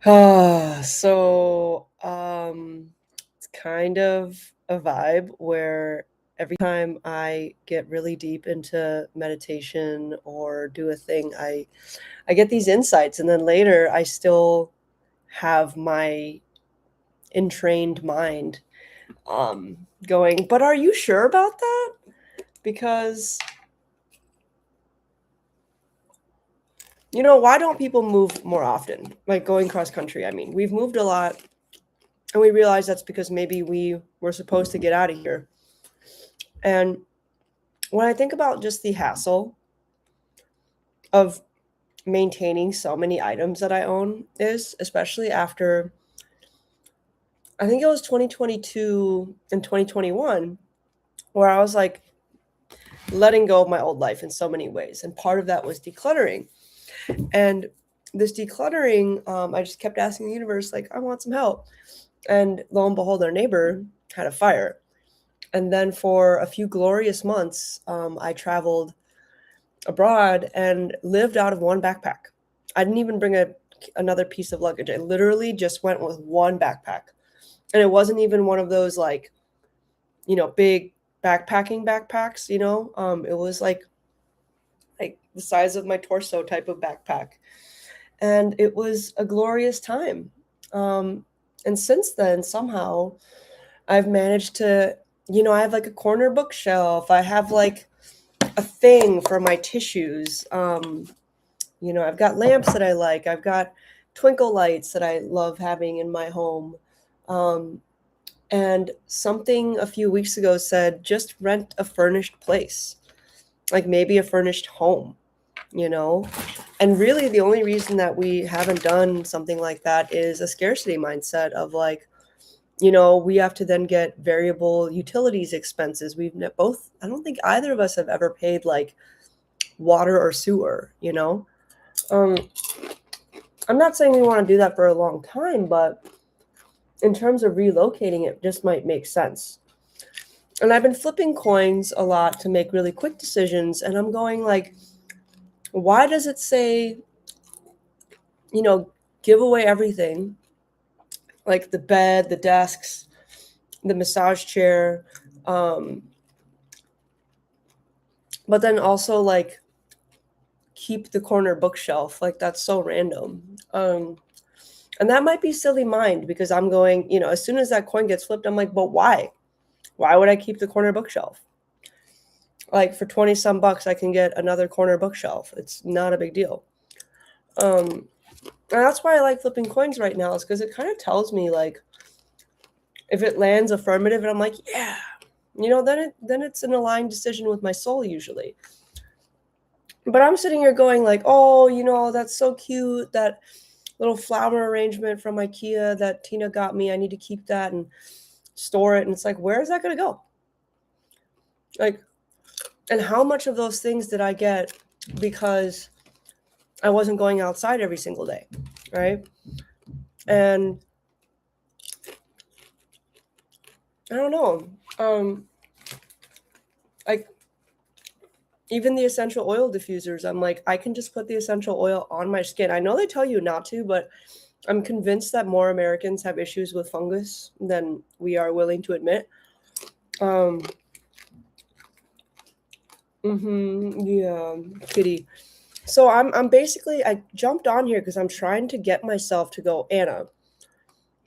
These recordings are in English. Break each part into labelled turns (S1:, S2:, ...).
S1: It's kind of a vibe where every time I get really deep into meditation or do a thing, I get these insights, and then later I still have my entrained mind going, but are you sure about that? Because why don't people move more often? Like going cross country. I mean, we've moved a lot, and we realize that's because maybe we were supposed to get out of here. And when I think about just the hassle of maintaining so many items that I own, is especially after I think it was 2022 and 2021, where I was like letting go of my old life in so many ways. And part of that was decluttering. And this decluttering, I just kept asking the universe, like, I want some help. And lo and behold, our neighbor had a fire. And then for a few glorious months, I traveled abroad and lived out of one backpack. I didn't even bring another piece of luggage. I literally just went with one backpack. And it wasn't even one of those like, big backpacking backpacks, it was like the size of my torso type of backpack. And it was a glorious time. And since then, somehow I've managed to, I have like a corner bookshelf. I have like a thing for my tissues. I've got lamps that I like. I've got twinkle lights that I love having in my home. Um, and something a few weeks ago said just rent a furnished place, like maybe a furnished home, you know? And really, the only reason that we haven't done something like that is a scarcity mindset of like, we have to then get variable utilities expenses. Both, I don't think either of us have ever paid like water or sewer. Um, I'm not saying we want to do that for a long time, but in terms of relocating, it just might make sense. And I've been flipping coins a lot to make really quick decisions. And I'm going like, why does it say, you know, give away everything, like the bed, the desks, the massage chair, um, but then also like keep the corner bookshelf? Like that's so random. And that might be silly mind because I'm going, as soon as that coin gets flipped, I'm like, but why? Why would I keep the corner bookshelf? Like for 20 some bucks, I can get another corner bookshelf. It's not a big deal. And that's why I like flipping coins right now, is because it kind of tells me like if it lands affirmative and I'm like, yeah, then it's an aligned decision with my soul usually. But I'm sitting here going like, oh, that's so cute, that little flower arrangement from IKEA that Tina got me. I need to keep that and store it. And it's like, where is that going to go? Like, and how much of those things did I get because I wasn't going outside every single day, right? And I don't know. Like even the essential oil diffusers, I'm like, I can just put the essential oil on my skin. I know they tell you not to, but I'm convinced that more Americans have issues with fungus than we are willing to admit. Yeah, kitty. So I'm basically, I jumped on here because I'm trying to get myself to go, Anna,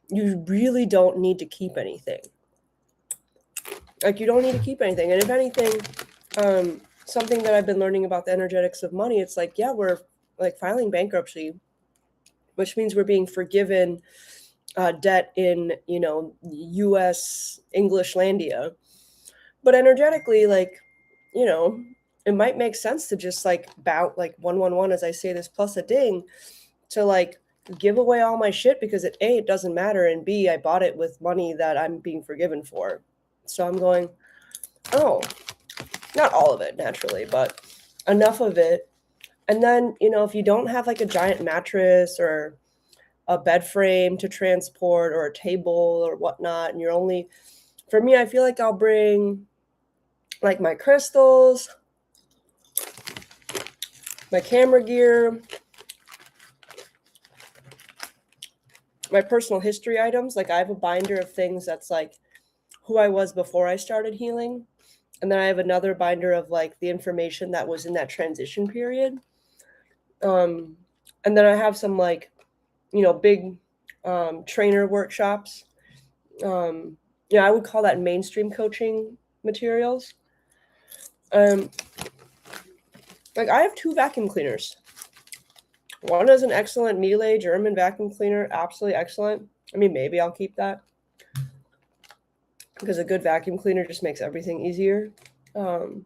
S1: you really don't need to keep anything. Like you don't need to keep anything. And if anything, something that I've been learning about the energetics of money, it's like, yeah, we're like filing bankruptcy, which means we're being forgiven debt in, US English landia. But energetically, like, you know, it might make sense to just like bout like 111 as I say this plus a ding to like give away all my shit because it doesn't matter, and B, I bought it with money that I'm being forgiven for. So I'm going, oh, not all of it naturally, but enough of it. And then, if you don't have like a giant mattress or a bed frame to transport or a table or whatnot, and you're only, for me, I feel like I'll bring like my crystals, my camera gear, my personal history items. Like I have a binder of things that's like who I was before I started healing. And then I have another binder of like the information that was in that transition period. And then I have some like, big trainer workshops. I would call that mainstream coaching materials. Like I have 2 vacuum cleaners. One is an excellent Miele German vacuum cleaner, absolutely excellent. I mean, maybe I'll keep that because a good vacuum cleaner just makes everything easier. But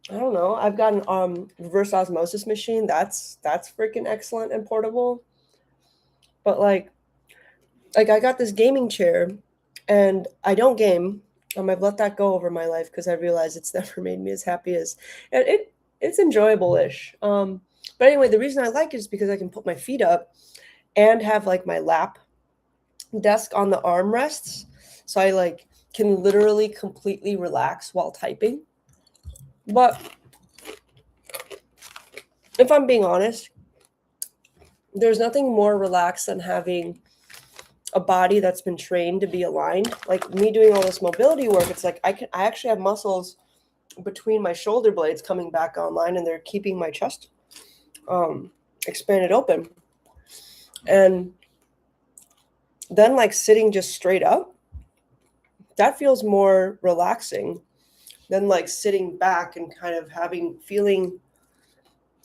S1: I don't know. I've got an reverse osmosis machine. That's freaking excellent and portable. But like I got this gaming chair, and I don't game. I've let that go over my life because I realize it's never made me as happy as and it's enjoyable-ish. But anyway, the reason I like it is because I can put my feet up and have like my lap desk on the armrests. So I like can literally completely relax while typing. But if I'm being honest, there's nothing more relaxed than having a body that's been trained to be aligned. Like me doing all this mobility work, it's like I actually have muscles between my shoulder blades coming back online, and they're keeping my chest expanded open. And then like sitting just straight up, that feels more relaxing than like sitting back and kind of feeling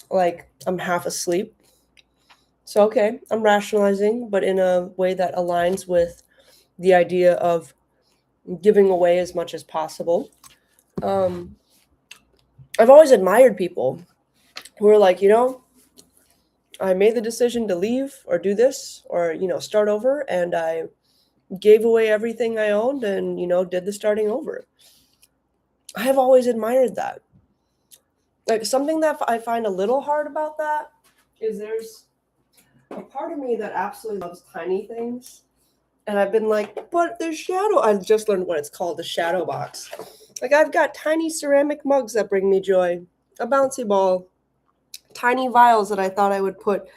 S1: like I'm half asleep. So, okay, I'm rationalizing, but in a way that aligns with the idea of giving away as much as possible. I've always admired people who are like, I made the decision to leave or do this or, start over, and I gave away everything I owned and, did the starting over. I have always admired that. Like something that I find a little hard about that is there's a part of me that absolutely loves tiny things. And I've been like, but there's shadow. I just learned what it's called, the shadow box. Like I've got tiny ceramic mugs that bring me joy, a bouncy ball, tiny vials that I thought I would put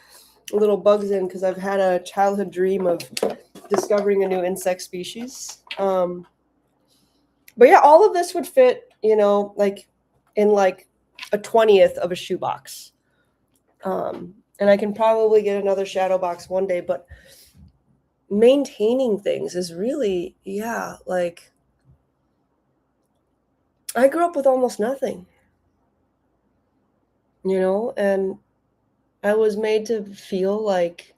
S1: little bugs in because I've had a childhood dream of discovering a new insect species. But yeah, all of this would fit, like in like a 20th of a shoebox. And I can probably get another shadow box one day, but maintaining things is really, like I grew up with almost nothing, and I was made to feel like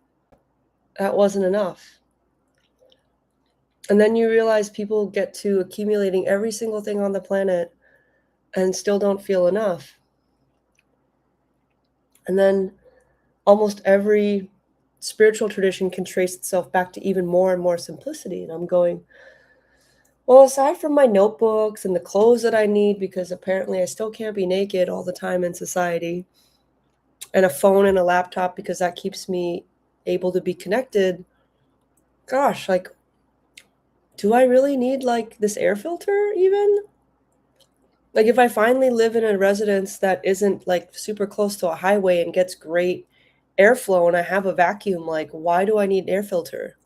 S1: that wasn't enough. And then you realize people get to accumulating every single thing on the planet and still don't feel enough. And then almost every spiritual tradition can trace itself back to even more and more simplicity. And I'm going, well, aside from my notebooks and the clothes that I need, because apparently I still can't be naked all the time in society, and a phone and a laptop because that keeps me able to be connected, gosh, like, do I really need like this air filter even? Like if I finally live in a residence that isn't like super close to a highway and gets great airflow and I have a vacuum, like why do I need an air filter?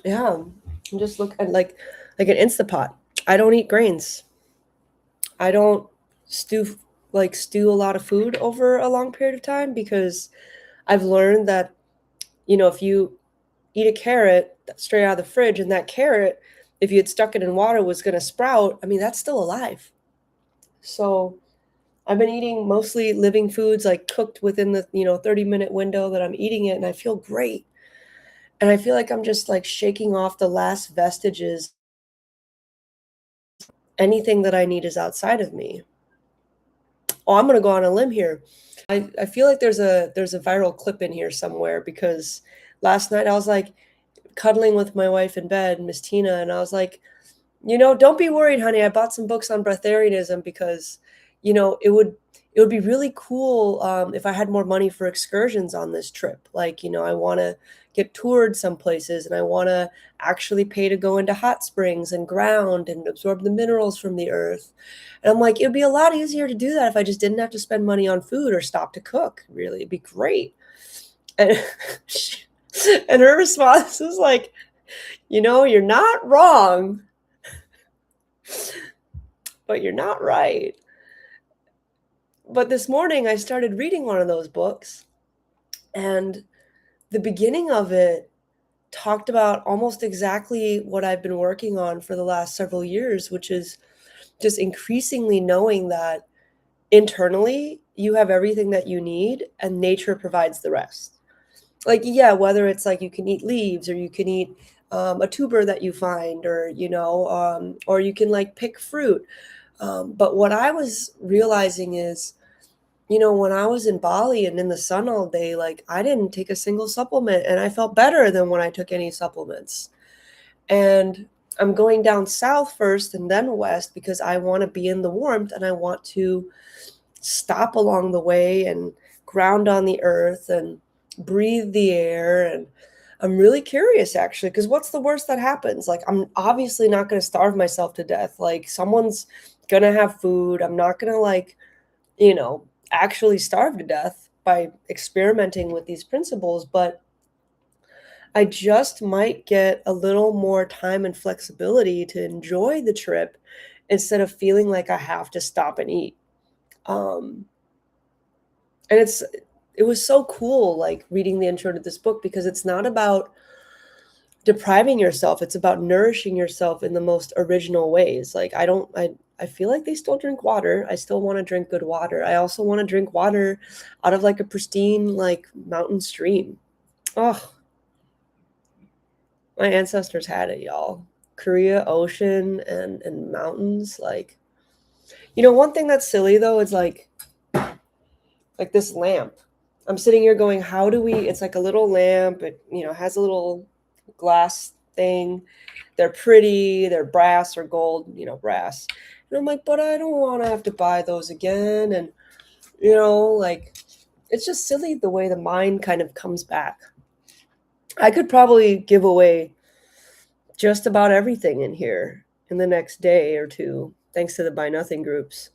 S1: Yeah, I'm just look at like an Instapot. I don't eat grains. I don't stew a lot of food over a long period of time because I've learned that if you eat a carrot straight out of the fridge and that carrot, if you had stuck it in water, was going to sprout, I mean, that's still alive. So I've been eating mostly living foods, like cooked within the 30-minute window that I'm eating it, and I feel great. And I feel like I'm just like shaking off the last vestiges. Anything that I need is outside of me. Oh, I'm gonna go on a limb here. I feel like there's a viral clip in here somewhere because last night I was like cuddling with my wife in bed, Miss Tina, and I was like, don't be worried, honey. I bought some books on breatharianism because, it it would be really cool if I had more money for excursions on this trip. Like, I want to get toured some places and I want to actually pay to go into hot springs and ground and absorb the minerals from the earth. And I'm like, it'd be a lot easier to do that if I just didn't have to spend money on food or stop to cook. Really, it'd be great. And, and her response was like, you're not wrong, but you're not right. But this morning I started reading one of those books, and the beginning of it talked about almost exactly what I've been working on for the last several years, which is just increasingly knowing that internally you have everything that you need and nature provides the rest. Like, yeah, whether it's like you can eat leaves or you can eat a tuber that you find, or or you can like pick fruit. But what I was realizing is, when I was in Bali and in the sun all day, like I didn't take a single supplement and I felt better than when I took any supplements. And I'm going down south first and then west because I want to be in the warmth and I want to stop along the way and ground on the earth and breathe the air. And I'm really curious actually, because what's the worst that happens? Like, I'm obviously not going to starve myself to death. Like, someone's going to have food. I'm not going to actually starve to death by experimenting with these principles, but I just might get a little more time and flexibility to enjoy the trip instead of feeling like I have to stop and eat. Um, and it was so cool, like reading the intro to this book, because it's not about depriving yourself. It's about nourishing yourself in the most original ways. Like, I feel like they still drink water. I still want to drink good water. I also want to drink water out of like a pristine, like mountain stream. Oh, my ancestors had it, y'all. Korea, ocean and mountains. Like, one thing that's silly though is like this lamp. I'm sitting here going, how do we, it's like a little lamp. It, has a little glass thing. They're pretty, they're brass or gold, brass. And I'm like, but I don't want to have to buy those again. And, like, it's just silly the way the mind kind of comes back. I could probably give away just about everything in here in the next day or two, thanks to the Buy Nothing groups.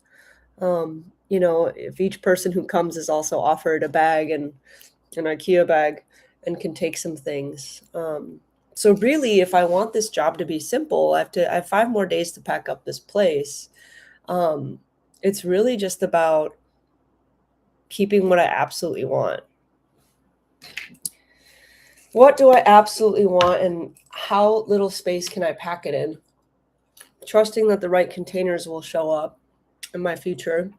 S1: If each person who comes is also offered a bag and an IKEA bag and can take some things. So really, if I want this job to be simple, I have 5 more days to pack up this place. It's really just about keeping what I absolutely want. What do I absolutely want, and how little space can I pack it in? Trusting that the right containers will show up in my future.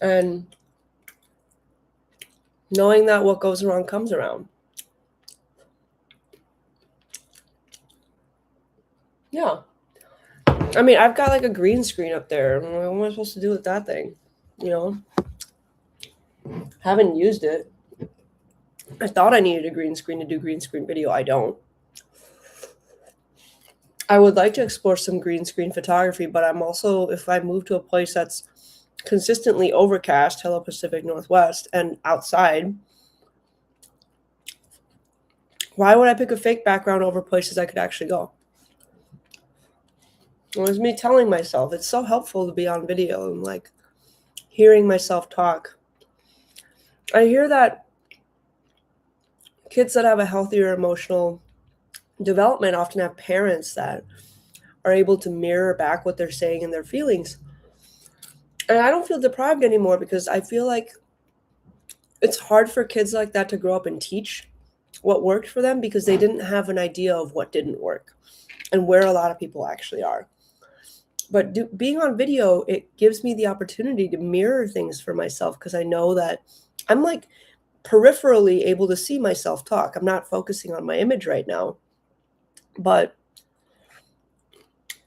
S1: And knowing that what goes around comes around. Yeah. I mean, I've got like a green screen up there. What am I supposed to do with that thing? Haven't used it. I thought I needed a green screen to do green screen video. I don't. I would like to explore some green screen photography, but I'm also, if I move to a place that's consistently overcast, hello Pacific Northwest, and outside, why would I pick a fake background over places I could actually go? It was me telling myself, it's so helpful to be on video and like hearing myself talk. I hear that kids that have a healthier emotional development often have parents that are able to mirror back what they're saying and their feelings. And I don't feel deprived anymore because I feel like it's hard for kids like that to grow up and teach what worked for them because they didn't have an idea of what didn't work and where a lot of people actually are. But being on video, it gives me the opportunity to mirror things for myself because I know that I'm like peripherally able to see myself talk. I'm not focusing on my image right now. But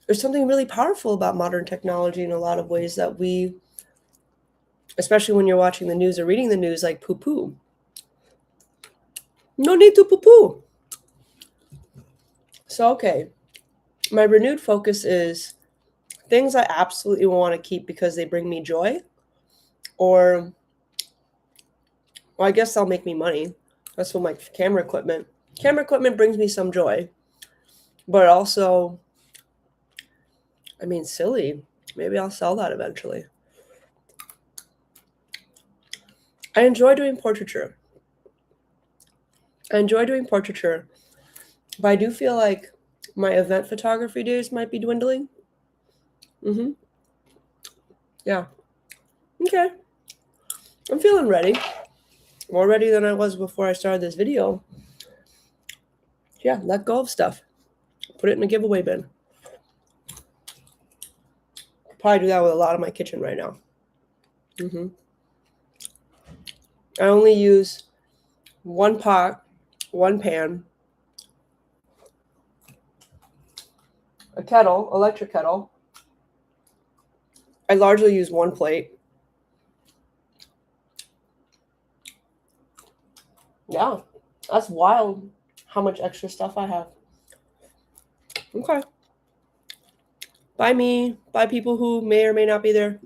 S1: there's something really powerful about modern technology in a lot of ways that we, especially when you're watching the news or reading the news, like poo-poo. No need to poo-poo. So, okay, my renewed focus is things I absolutely want to keep because they bring me joy Or, well, I guess that'll make me money. That's what my camera equipment. Camera equipment brings me some joy. But also, I mean, silly. Maybe I'll sell that eventually. I enjoy doing portraiture. But I do feel like my event photography days might be dwindling. Yeah. Okay. I'm feeling ready. More ready than I was before I started this video. Yeah, let go of stuff. Put it in a giveaway bin. Probably do that with a lot of my kitchen right now. I only use one pot, one pan, a kettle, electric kettle. I largely use one plate. Yeah, that's wild how much extra stuff I have. Okay. Bye me. Bye people who may or may not be there.